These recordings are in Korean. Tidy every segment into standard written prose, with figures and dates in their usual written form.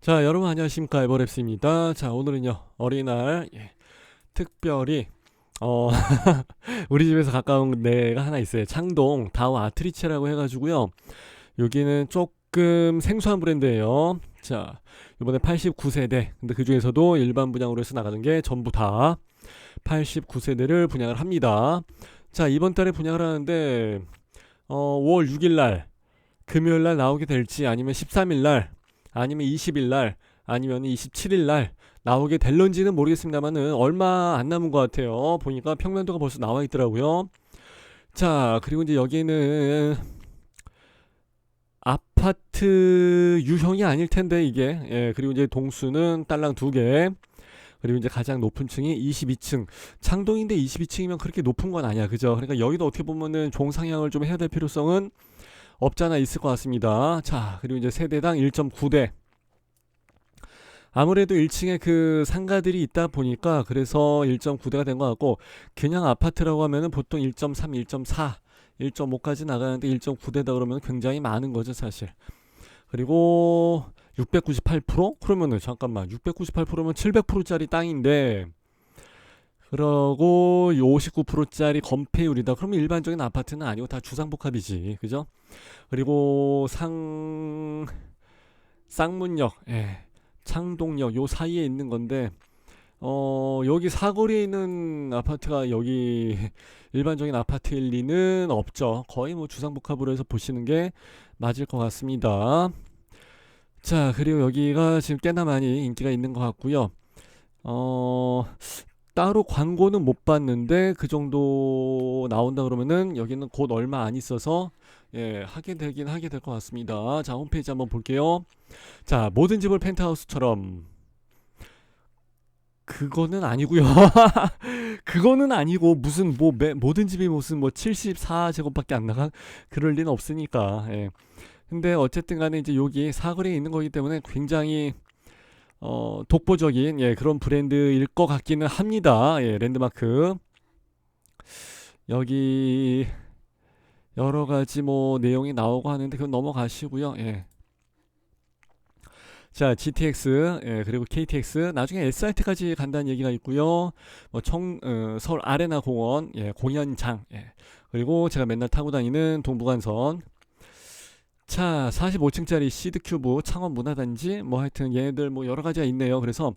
자, 여러분 안녕하십니까? 에버랩스입니다. 자, 오늘은요, 어린이날, 특별히, 어, 우리 집에서 가까운 데가 하나 있어요. 창동 다우 아트리체라고 해가지고요. 여기는 조금 생소한 브랜드예요. 자, 이번에 89세대. 근데 그 중에서도 일반 분양으로 해서 나가는 게 전부 다 89세대를 분양을 합니다. 자, 이번 달에 분양을 하는데, 5월 6일 날, 금요일 날 나오게 될지 아니면 13일 날, 아니면 20일 날, 아니면 27일 날 나오게 될런지는 모르겠습니다만은 얼마 안 남은 것 같아요. 보니까 평면도가 벌써 나와 있더라고요. 자, 그리고 이제 여기는 아파트 유형이 아닐 텐데 이게. 예, 그리고 이제 동수는 딸랑 2개. 그리고 이제 가장 높은 층이 22층. 창동인데 22층이면 그렇게 높은 건 아니야. 그죠? 그러니까 여기도 어떻게 보면은 종상향을 좀 해야 될 필요성은 없잖아 있을 것 같습니다. 자, 그리고 이제 세대당 1.9대. 아무래도 1층에 그 상가들이 있다 보니까 그래서 1.9대가 된 것 같고, 그냥 아파트라고 하면은 보통 1.3, 1.4, 1.5까지 나가는데 1.9대다 그러면 굉장히 많은 거죠, 사실. 그리고 698%? 그러면은 잠깐만, 698%면 700%짜리 땅인데, 그러고 59%짜리 건폐율이다. 그러면 일반적인 아파트는 아니고 다 주상복합이지, 그죠? 그리고 쌍문역, 창동역 요 사이에 있는 건데, 여기 사거리에 있는 아파트가 여기 일반적인 아파트일 리는 없죠. 거의 뭐 주상복합으로 해서 보시는 게 맞을 것 같습니다. 자, 그리고 여기가 지금 꽤나 많이 인기가 있는 것 같고요. 어, 따로 광고는 못 봤는데 그 정도 나온다 그러면은 여기는 곧 얼마 안 있어서 하게 되긴 하게 될 것 같습니다. 자, 홈페이지 한번 볼게요. 자, 모든 집을 펜트하우스처럼, 그거는 아니고요. 그거는 아니고 무슨 뭐 모든 집이 무슨 뭐 74제곱밖에 안 나가 그럴 리는 없으니까. 예. 근데 어쨌든 간에 이제 여기 사거리에 있는 거기 때문에 굉장히 독보적인 그런 브랜드일 것 같기는 합니다. 랜드마크. 여기 여러 가지 뭐 내용이 나오고 하는데 그건 넘어가시고요. 자, GTX, 그리고 KTX, 나중에 SRT까지 간다는 얘기가 있고요. 뭐 서울 아레나 공원, 공연장, 그리고 제가 맨날 타고 다니는 동부간선. 자, 45층짜리 시드큐브 창원 문화단지, 뭐 하여튼 얘네들 뭐 여러 가지가 있네요. 그래서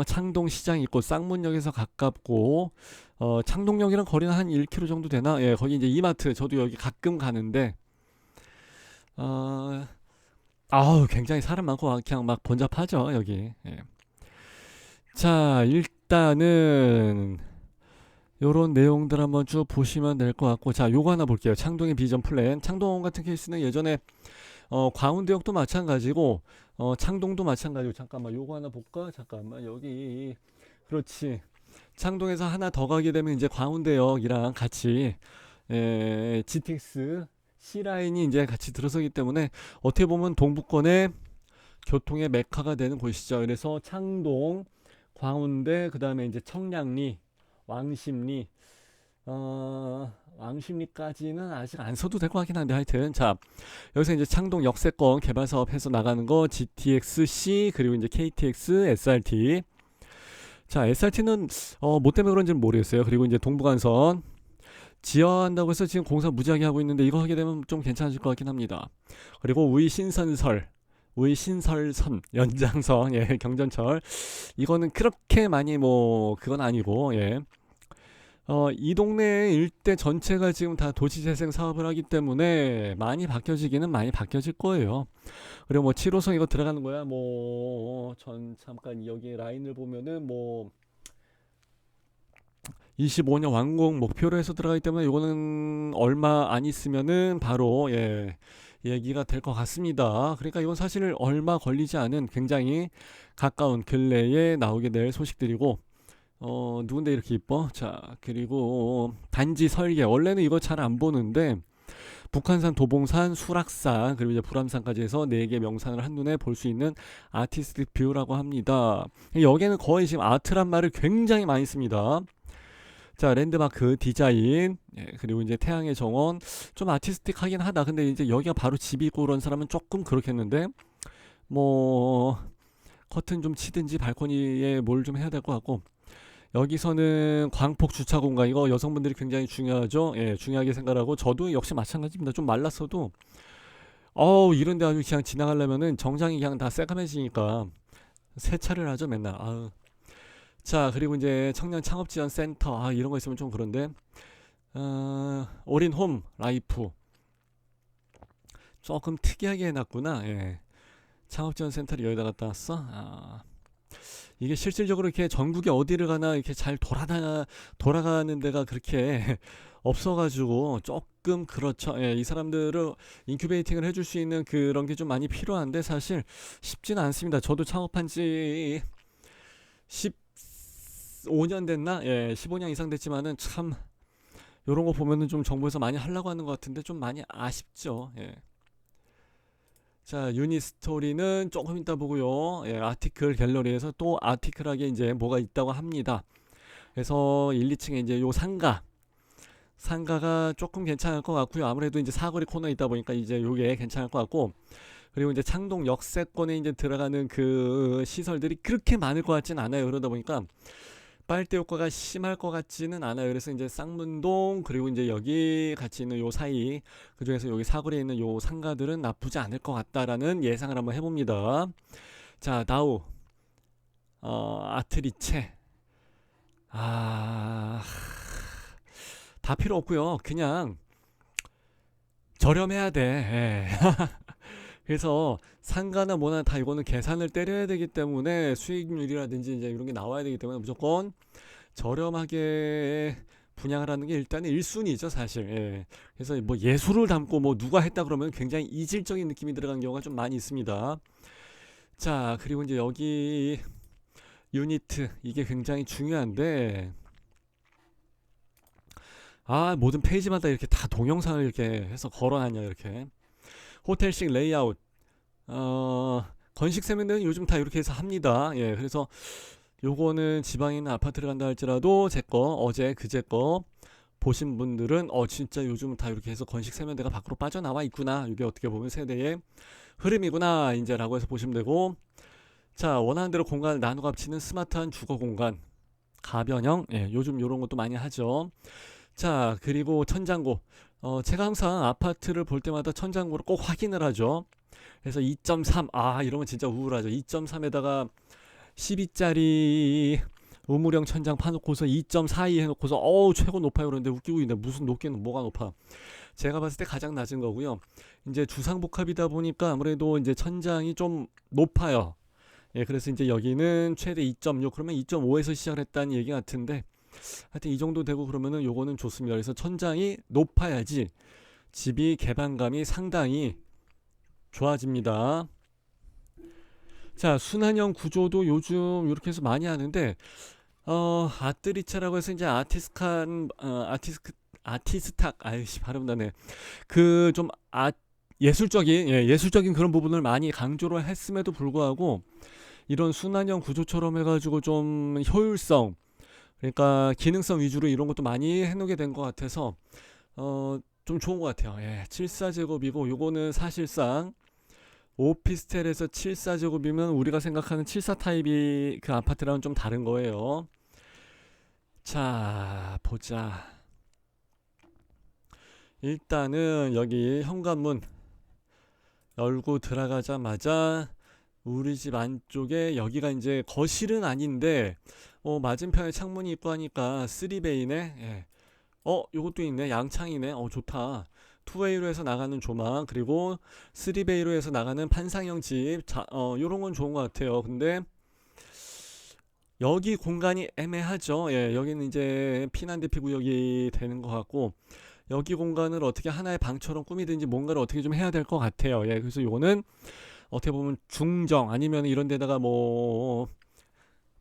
창동 시장 있고 쌍문역에서 가깝고, 창동역이랑 거리는 한 1km 정도 되나? 거기 이제 이마트 저도 여기 가끔 가는데, 어, 아우 굉장히 사람 많고 그냥 막 번잡하죠 여기. 자, 일단은 요런 내용들 한번 쭉 보시면 될 것 같고, 자, 요거 하나 볼게요. 창동의 비전 플랜. 창동 같은 케이스는 예전에 광운대역도 마찬가지고 창동도 마찬가지고. 잠깐만 요거 하나 볼까? 잠깐만 여기. 그렇지. 창동에서 하나 더 가게 되면 이제 광운대역이랑 같이 GTX C라인이 이제 같이 들어서기 때문에 어떻게 보면 동부권의 교통의 메카가 되는 곳이죠. 그래서 창동, 광운대, 그 다음에 이제 청량리, 왕십리, 왕십리까지는 아직 안 써도 될 것 같긴 한데, 하여튼 자, 여기서 이제 창동 역세권 개발 사업 해서 나가는 거 GTX-C, 그리고 이제 KTX, SRT. 자, SRT는 뭐 때문에 그런지는 모르겠어요. 그리고 이제 동부간선 지어한다고 해서 지금 공사 무지하게 하고 있는데 이거 하게 되면 좀 괜찮아질 것 같긴 합니다. 그리고 우이신설선 연장선, 경전철, 이거는 그렇게 많이 뭐 그건 아니고, 이 동네 일대 전체가 지금 다 도시재생 사업을 하기 때문에 많이 바뀌어지기는 많이 바뀌어질 거예요. 그리고 뭐 7호선 이거 들어가는 거야. 뭐 전 잠깐 여기 라인을 보면은 뭐 25년 완공 목표로 해서 들어가기 때문에 이거는 얼마 안 있으면은 바로 얘기가 될 것 같습니다. 그러니까 이건 사실 얼마 걸리지 않은 굉장히 가까운 근래에 나오게 될 소식들이고, 누군데 이렇게 이뻐? 자, 그리고 단지 설계. 원래는 이거 잘 안 보는데 북한산, 도봉산, 수락산, 그리고 이제 불암산까지 해서 4개 명산을 한눈에 볼 수 있는 아티스틱 뷰라고 합니다. 여기는 거의 지금 아트란 말을 굉장히 많이 씁니다. 자, 랜드마크 디자인, 그리고 이제 태양의 정원, 좀 아티스틱하긴 하다. 근데 이제 여기가 바로 집이 있고 그런 사람은 조금 그렇겠는데, 뭐 커튼 좀 치든지 발코니에 뭘 좀 해야 될 것 같고, 여기서는 광폭 주차 공간, 이거 여성분들이 굉장히 중요하죠. 예, 중요하게 생각하고 저도 역시 마찬가지입니다. 좀 말랐어도 이런 데 아주 그냥 지나가려면은 정장이 그냥 다 새까매지니까 세차를 하죠 맨날. 아유. 자, 그리고 이제 청년 창업 지원 센터, 이런 거 있으면 좀 그런데, 올인 홈 라이프 조금 특이하게 해놨구나. 예. 창업 지원 센터를 여기다 갖다 놨어. 이게 실질적으로 이렇게 전국에 어디를 가나 이렇게 잘 돌아가는 데가 그렇게 없어가지고 조금 그렇죠. 예, 이 사람들을 인큐베이팅을 해줄 수 있는 그런 게 좀 많이 필요한데 사실 쉽지는 않습니다. 저도 창업한 지 15년 됐나? 예, 15년 이상 됐지만은 참 요런 거 보면은 좀 정부에서 많이 하려고 하는 것 같은데 좀 많이 아쉽죠. 예. 자, 유니스토리는 조금 이따 보고요. 예, 아티클 갤러리에서 또 아티클하게 이제 뭐가 있다고 합니다. 그래서 1, 2층에 이제 요 상가가 조금 괜찮을 것 같고요. 아무래도 이제 사거리 코너에 있다 보니까 이제 요게 괜찮을 것 같고, 그리고 이제 창동 역세권에 이제 들어가는 그 시설들이 그렇게 많을 것 같진 않아요. 그러다 보니까 빨대 효과가 심할 것 같지는 않아요. 그래서 이제 쌍문동 그리고 이제 여기 같이 있는 요 사이, 그중에서 여기 사거리에 있는 요 상가들은 나쁘지 않을 것 같다라는 예상을 한번 해봅니다. 자, 다우 아트리체, 다 필요 없고요. 그냥 저렴해야 돼. 예. 그래서 상가나 뭐나 다 이거는 계산을 때려야 되기 때문에 수익률이라든지 이제 이런 게 나와야 되기 때문에 무조건 저렴하게 분양을 하는 게 일단은 1순위죠 사실. 예. 그래서 뭐 예술을 담고 뭐 누가 했다 그러면 굉장히 이질적인 느낌이 들어간 경우가 좀 많이 있습니다. 자, 그리고 이제 여기 유니트, 이게 굉장히 중요한데, 모든 페이지마다 이렇게 다 동영상을 이렇게 해서 걸어놨냐 이렇게. 호텔식 레이아웃, 건식 세면대는 요즘 다 이렇게 해서 합니다. 예, 그래서 요거는 지방에 있는 아파트를 간다 할지라도 제 거, 어제 그제 거 보신 분들은 진짜 요즘 다 이렇게 해서 건식 세면대가 밖으로 빠져나와 있구나, 이게 어떻게 보면 세대의 흐름이구나 이제 라고 해서 보시면 되고, 자, 원하는 대로 공간을 나누어 합치는 스마트한 주거 공간 가변형, 예, 요즘 요런 것도 많이 하죠. 자, 그리고 천장고, 제가 항상 아파트를 볼 때마다 천장고를 꼭 확인을 하죠. 그래서 2.3, 이러면 진짜 우울하죠. 2.3에다가 12짜리 우물형 천장 파놓고서 2.42 해놓고서 최고 높아요. 그런데 웃기고 있네. 무슨 높게는 뭐가 높아. 제가 봤을 때 가장 낮은 거고요. 이제 주상복합이다 보니까 아무래도 이제 천장이 좀 높아요. 예, 그래서 이제 여기는 최대 2.6, 그러면 2.5에서 시작을 했다는 얘기 같은데, 하여튼 이 정도 되고 그러면은 요거는 좋습니다. 그래서 천장이 높아야지 집이 개방감이 상당히 좋아집니다. 자, 순환형 구조도 요즘 이렇게 해서 많이 하는데, 아트리체라고 해서 이제 아티스탁, 아이씨 발음 나네. 그 좀 예술적인 그런 부분을 많이 강조를 했음에도 불구하고 이런 순환형 구조처럼 해가지고 좀 효율성, 그러니까 기능성 위주로 이런 것도 많이 해놓게 된 것 같아서 좀 좋은 것 같아요. 예, 74제곱이고 요거는 사실상 오피스텔에서 74제곱이면 우리가 생각하는 74 타입이 그 아파트랑은 좀 다른 거예요. 자, 보자. 일단은 여기 현관문 열고 들어가자마자 우리 집 안쪽에 여기가 이제 거실은 아닌데 맞은편에 창문이 있고 하니까 3베이네. 예. 요것도 있네. 양창이네. 좋다. 투웨이로 해서 나가는 조망, 그리고 3베이로 해서 나가는 판상형 집. 요런 건 좋은 것 같아요. 근데 여기 공간이 애매하죠. 예, 여기는 이제 피난 대피 구역이 되는 것 같고, 여기 공간을 어떻게 하나의 방처럼 꾸미든지 뭔가를 어떻게 좀 해야 될 것 같아요. 예, 그래서 요거는 어떻게 보면 중정 아니면 이런 데다가 뭐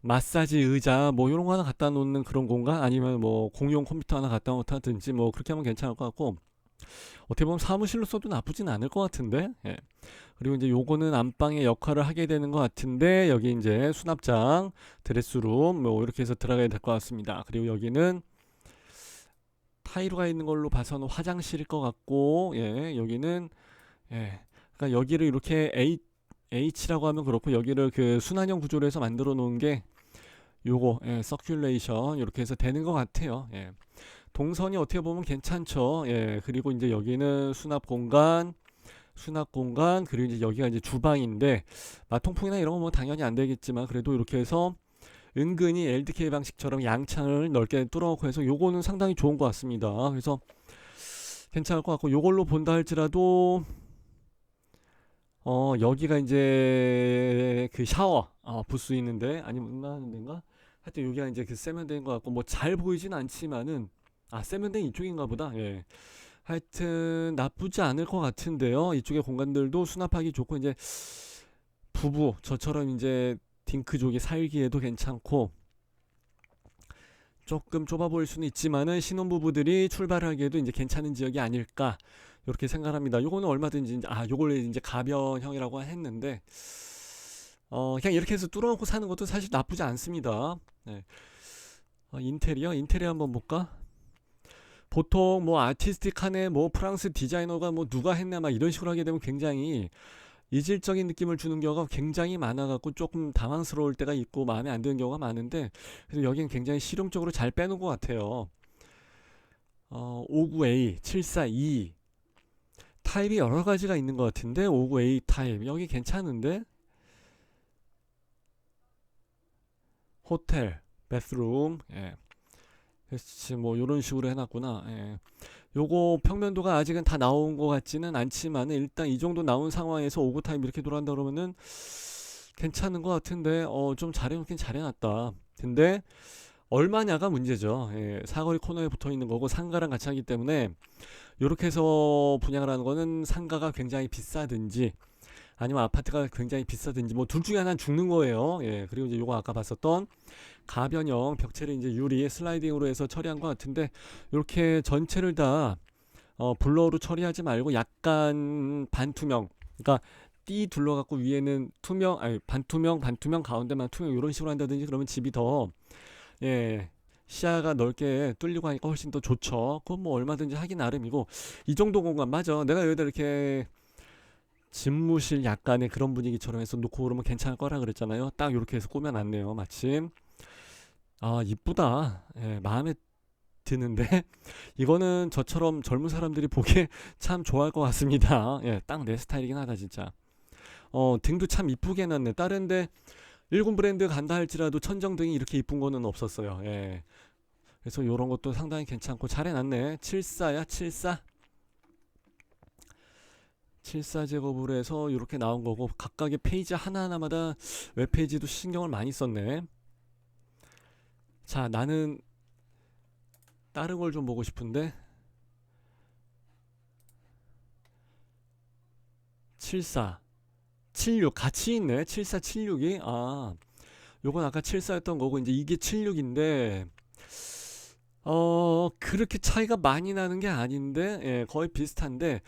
마사지 의자 뭐 이런 거 하나 갖다 놓는 그런 공간, 아니면 뭐 공용 컴퓨터 하나 갖다 놓다든지 뭐 그렇게 하면 괜찮을 것 같고, 어떻게 보면 사무실로 써도 나쁘진 않을 것 같은데. 예. 그리고 이제 요거는 안방의 역할을 하게 되는 것 같은데, 여기 이제 수납장, 드레스룸 뭐 이렇게 해서 들어가야 될 것 같습니다. 그리고 여기는 타이루가 있는 걸로 봐서는 화장실일 것 같고, 예, 여기는, 예, 그러니까 여기를 이렇게 H라고 하면 그렇고 여기를 그 순환형 구조로 해서 만들어 놓은 게 요거 서큘레이션 이렇게 해서 되는 것 같아요. 동선이 어떻게 보면 괜찮죠. 그리고 이제 여기는 수납 공간 그리고 이제 여기가 이제 주방인데 마통풍이나 이런 거 뭐 당연히 안 되겠지만 그래도 이렇게 해서 은근히 LDK 방식처럼 양창을 넓게 뚫어놓고 해서 요거는 상당히 좋은 것 같습니다. 그래서 괜찮을 것 같고 요걸로 본다 할지라도 여기가 이제 그 샤워 부스 있는데 아니면 음나하는 데인가? 하여튼 여기가 이제 그 세면대인 것 같고 뭐 잘 보이진 않지만은 세면대 이쪽인가 보다. 하여튼 나쁘지 않을 것 같은데요. 이쪽의 공간들도 수납하기 좋고 이제 부부 저처럼 이제 딩크족이 살기에도 괜찮고 조금 좁아 보일 수는 있지만은 신혼부부들이 출발하기에도 이제 괜찮은 지역이 아닐까 이렇게 생각합니다. 요거는 얼마든지 요걸 이제 가변형이라고 했는데 그냥 이렇게 해서 뚫어놓고 사는 것도 사실 나쁘지 않습니다. 인테리어 한번 볼까? 보통 뭐 아티스틱하네 뭐 프랑스 디자이너가 뭐 누가 했나 막 이런 식으로 하게 되면 굉장히 이질적인 느낌을 주는 경우가 굉장히 많아갖고 조금 당황스러울 때가 있고 마음에 안 드는 경우가 많은데 그래서 여기는 굉장히 실용적으로 잘 빼놓은 것 같아요. 59A, 742 타입이 여러 가지가 있는 것 같은데 59A 타입 여기 괜찮은데 호텔, 베스룸 그렇지 뭐 요런 식으로 해놨구나. 요거 평면도가 아직은 다 나온 것 같지는 않지만 일단 이 정도 나온 상황에서 오구 타임 이렇게 돌아간다 그러면은 괜찮은 것 같은데 좀 잘해놓긴 잘해놨다. 근데 얼마냐가 문제죠. 사거리 코너에 붙어있는 거고 상가랑 같이 하기 때문에 요렇게 해서 분양을 하는 거는 상가가 굉장히 비싸든지 아니면 아파트가 굉장히 비싸든지 뭐 둘 중에 하나는 죽는 거예요. 그리고 이제 요거 아까 봤었던 가변형 벽체를 이제 유리 슬라이딩으로 해서 처리한 것 같은데 이렇게 전체를 다 블러로 처리하지 말고 약간 반투명 그러니까 띠 둘러갖고 위에는 투명 반투명 가운데만 투명 이런 식으로 한다든지 그러면 집이 더 시야가 넓게 뚫리고 하니까 훨씬 더 좋죠. 그건 뭐 얼마든지 하기 나름이고 이 정도 공간 맞아. 내가 여기다 이렇게 집무실 약간의 그런 분위기처럼 해서 놓고 그러면 괜찮을 거라 그랬잖아요. 딱 이렇게 해서 꾸며놨네요. 마침 이쁘다. 마음에 드는데 이거는 저처럼 젊은 사람들이 보기에 참 좋아할 것 같습니다. 딱 내 스타일이긴 하다 진짜. 등도 참 이쁘게 해놨네. 다른데 일본 브랜드 간다 할지라도 천정등이 이렇게 이쁜 거는 없었어요. 그래서 요런 것도 상당히 괜찮고 잘 해놨네. 74야 74 제곱으로 해서 이렇게 나온 거고 각각의 페이지 하나하나마다 웹페이지도 신경을 많이 썼네. 자 나는 다른 걸 좀 보고 싶은데 74 76 같이 있네. 74 76이 요건 아까 74였던 거고 이제 이게 76인데 그렇게 차이가 많이 나는 게 아닌데 거의 비슷한데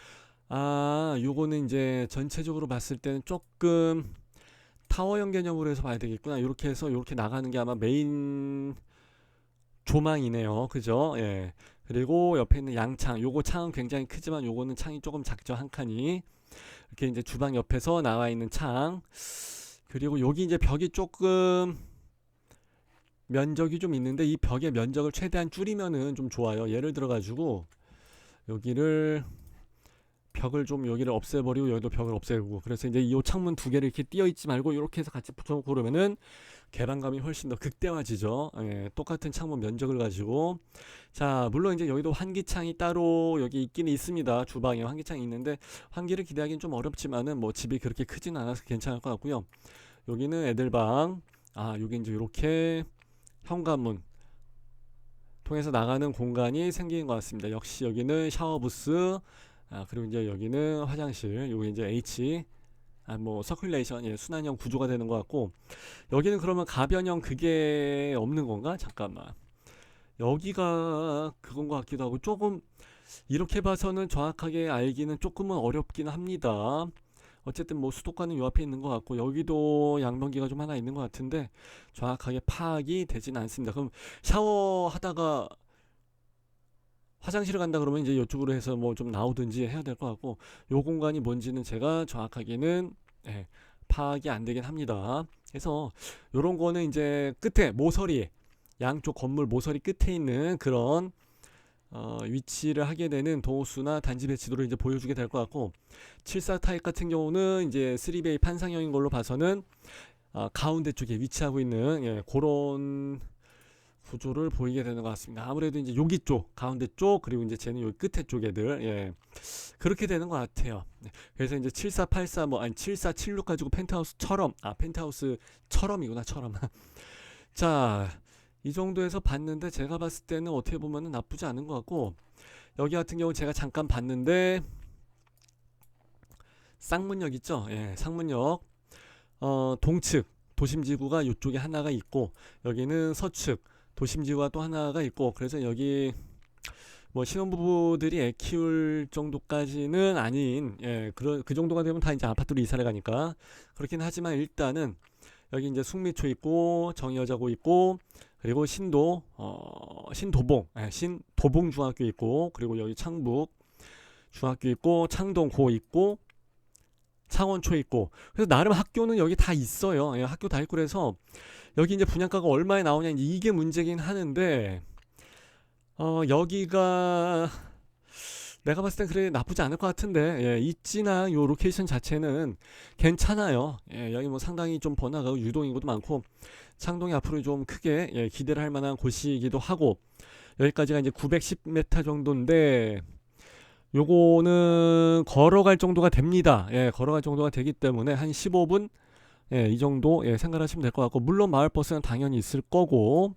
요거는 이제 전체적으로 봤을 때는 조금 타워형 개념으로 해서 봐야 되겠구나. 이렇게 해서 이렇게 나가는 게 아마 메인 조망이네요. 그죠? 그리고 옆에 있는 양창 요거 창은 굉장히 크지만 요거는 창이 조금 작죠. 한 칸이 이렇게 이제 주방 옆에서 나와 있는 창 그리고 여기 이제 벽이 조금 면적이 좀 있는데 이 벽의 면적을 최대한 줄이면은 좀 좋아요. 예를 들어 가지고 여기를 벽을 좀 여기를 없애버리고 여기도 벽을 없애고 그래서 이제 이 창문 두 개를 이렇게 띄어 있지 말고 이렇게 해서 같이 붙여놓고 그러면은 개방감이 훨씬 더 극대화지죠. 똑같은 창문 면적을 가지고 자 물론 이제 여기도 환기창이 따로 여기 있기는 있습니다. 주방에 환기창이 있는데 환기를 기대하기는 좀 어렵지만은 뭐 집이 그렇게 크진 않아서 괜찮을 것 같고요. 여기는 애들방 여기 이제 이렇게 현관문 통해서 나가는 공간이 생기는 것 같습니다. 역시 여기는 샤워 부스 그리고 이제 여기는 화장실 여기 이제 H 뭐 서큘레이션 순환형 구조가 되는 것 같고 여기는 그러면 가변형 그게 없는 건가? 잠깐만 여기가 그건 것 같기도 하고 조금 이렇게 봐서는 정확하게 알기는 조금은 어렵긴 합니다. 어쨌든 뭐 수도관은 요 앞에 있는 것 같고 여기도 양변기가 좀 하나 있는 것 같은데 정확하게 파악이 되지는 않습니다. 그럼 샤워하다가 화장실을 간다 그러면 이제 이쪽으로 해서 뭐 좀 나오든지 해야 될 것 같고 요 공간이 뭔지는 제가 정확하게는 파악이 안 되긴 합니다. 그래서 요런 거는 이제 끝에 모서리, 양쪽 건물 모서리 끝에 있는 그런 위치를 하게 되는 도수나 단지 배치도를 이제 보여주게 될 것 같고, 74 타입 같은 경우는 이제 3베이 판상형인 걸로 봐서는 가운데 쪽에 위치하고 있는, 예, 그런 구조를 보이게 되는 것 같습니다. 아무래도 이제 여기 쪽, 가운데 쪽, 그리고 이제 쟤는 여기 끝에 쪽 애들, 예, 그렇게 되는 것 같아요. 네, 그래서 이제 74, 84, 뭐 아니 74, 76 가지고 펜트하우스처럼, 펜트하우스처럼이구나, 처럼. 자, 이 정도에서 봤는데 제가 봤을 때는 어떻게 보면은 나쁘지 않은 것 같고, 여기 같은 경우 제가 잠깐 봤는데 쌍문역 있죠? 예, 상문역 동측 도심지구가 이쪽에 하나가 있고, 여기는 서측 도심지구가 또 하나가 있고, 그래서 여기 뭐 신혼부부들이 애 키울 정도까지는 아닌, 예, 그 정도가 되면 다 이제 아파트로 이사를 가니까 그렇긴 하지만, 일단은 여기 이제 숙미초 있고 정여자고 있고, 그리고 신도봉, 예, 신도봉 중학교 있고, 그리고 여기 창북 중학교 있고, 창동고 있고, 창원초 있고, 그래서 나름 학교는 여기 다 있어요. 예, 학교 다 있고. 그래서 여기 이제 분양가가 얼마에 나오냐, 이게 문제긴 하는데, 여기가 내가 봤을 땐 그래 나쁘지 않을 것 같은데, 예, 입지나 요 로케이션 자체는 괜찮아요. 예, 여기 뭐 상당히 좀 번화가고 유동인구도 많고, 창동이 앞으로 좀 크게, 예, 기대를 할 만한 곳이기도 하고, 여기까지가 이제 910m 정도인데, 요거는 걸어갈 정도가 됩니다. 예, 걸어갈 정도가 되기 때문에 한 15분, 예, 이 정도, 예, 생각하시면 될 것 같고, 물론 마을버스는 당연히 있을 거고.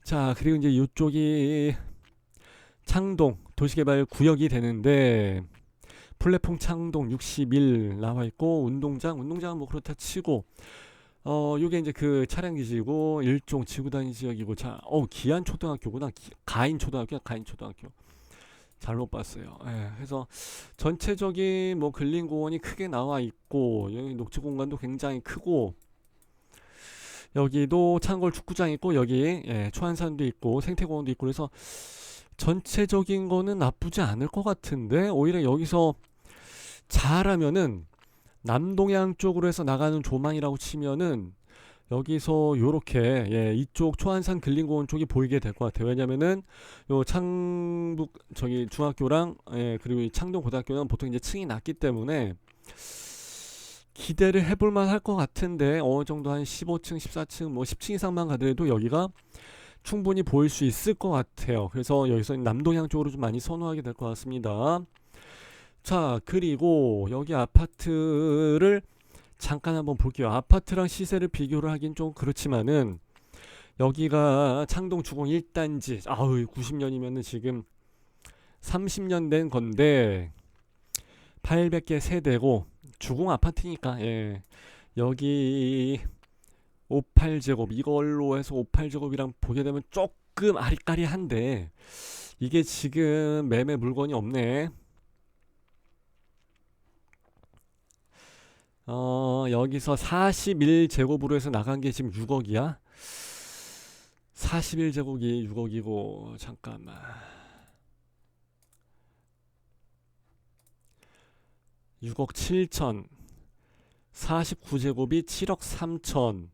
자, 그리고 이제 이쪽이 창동 도시개발 구역이 되는데, 플랫폼 창동 61 나와 있고, 운동장은 뭐 그렇다 치고, 요게 이제 그 차량 기지고, 일종 지구단위 지역이고, 자, 기안초등학교구나. 가인초등학교. 잘못 봤어요. 예, 그래서 전체적인 뭐 근린공원이 크게 나와 있고, 여기 녹지공간도 굉장히 크고, 여기도 창골 축구장 있고, 여기, 예, 초안산도 있고 생태공원도 있고, 그래서 전체적인 거는 나쁘지 않을 것 같은데, 오히려 여기서 잘하면은 남동향 쪽으로 해서 나가는 조망이라고 치면은 여기서 요렇게, 예, 이쪽 초안산 근린공원 쪽이 보이게 될 것 같아요. 왜냐면은 요 창북 저기 중학교랑, 예, 그리고 이 창동 고등학교는 보통 이제 층이 낮기 때문에 기대를 해볼 만할 것 같은데, 어느 정도 한 15층, 14층, 뭐 10층 이상만 가더라도 여기가 충분히 보일 수 있을 것 같아요. 그래서 여기서 남동향 쪽으로 좀 많이 선호하게 될 것 같습니다. 자, 그리고 여기 아파트를 잠깐 한번 볼게요. 아파트랑 시세를 비교를 하긴 좀 그렇지만은, 여기가 창동 주공 1단지, 90년이면은 지금 30년 된 건데 800개 세대고 주공 아파트니까, 예, 여기 58제곱, 이걸로 해서 58제곱이랑 보게 되면 조금 아리까리한데, 이게 지금 매매 물건이 없네. 여기서 41제곱으로 해서 나간 게 지금 6억이야? 41제곱이 6억이고, 잠깐만. 6억 7천. 49제곱이 7억 3천.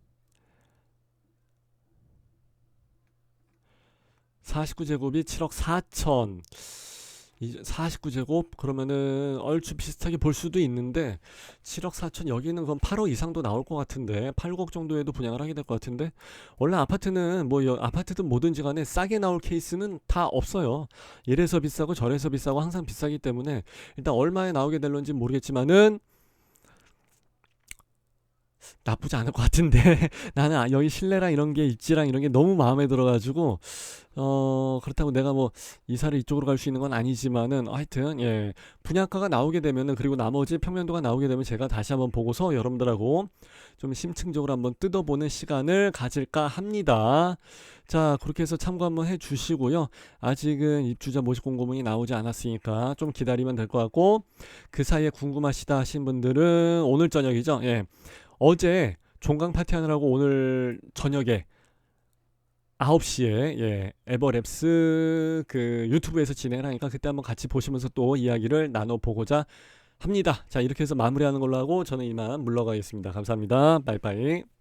49제곱이 7억 4천. 49제곱 그러면은 얼추 비슷하게 볼 수도 있는데, 7억 4천, 여기는 그럼 8억 이상도 나올 것 같은데, 8억 정도에도 분양을 하게 될 것 같은데, 원래 아파트는 뭐 아파트든 뭐든지 간에 싸게 나올 케이스는 다 없어요. 이래서 비싸고 저래서 비싸고 항상 비싸기 때문에, 일단 얼마에 나오게 될런지 모르겠지만은 나쁘지 않을 것 같은데, 나는 여기 실내랑 이런 게, 입지랑 이런 게 너무 마음에 들어가지고, 그렇다고 내가 뭐 이사를 이쪽으로 갈 수 있는 건 아니지만은, 하여튼, 예, 분양가가 나오게 되면은, 그리고 나머지 평면도가 나오게 되면 제가 다시 한번 보고서 여러분들하고 좀 심층적으로 한번 뜯어보는 시간을 가질까 합니다. 자, 그렇게 해서 참고 한번 해 주시고요. 아직은 입주자 모집 공고문이 나오지 않았으니까 좀 기다리면 될 것 같고, 그 사이에 궁금하시다 하신 분들은 오늘 저녁이죠. 예. 어제 종강 파티 하느라고 오늘 저녁에 9시에, 예, 에버랩스 그 유튜브에서 진행을 하니까 그때 한번 같이 보시면서 또 이야기를 나눠보고자 합니다. 자, 이렇게 해서 마무리하는 걸로 하고 저는 이만 물러가겠습니다. 감사합니다. 빠이빠이.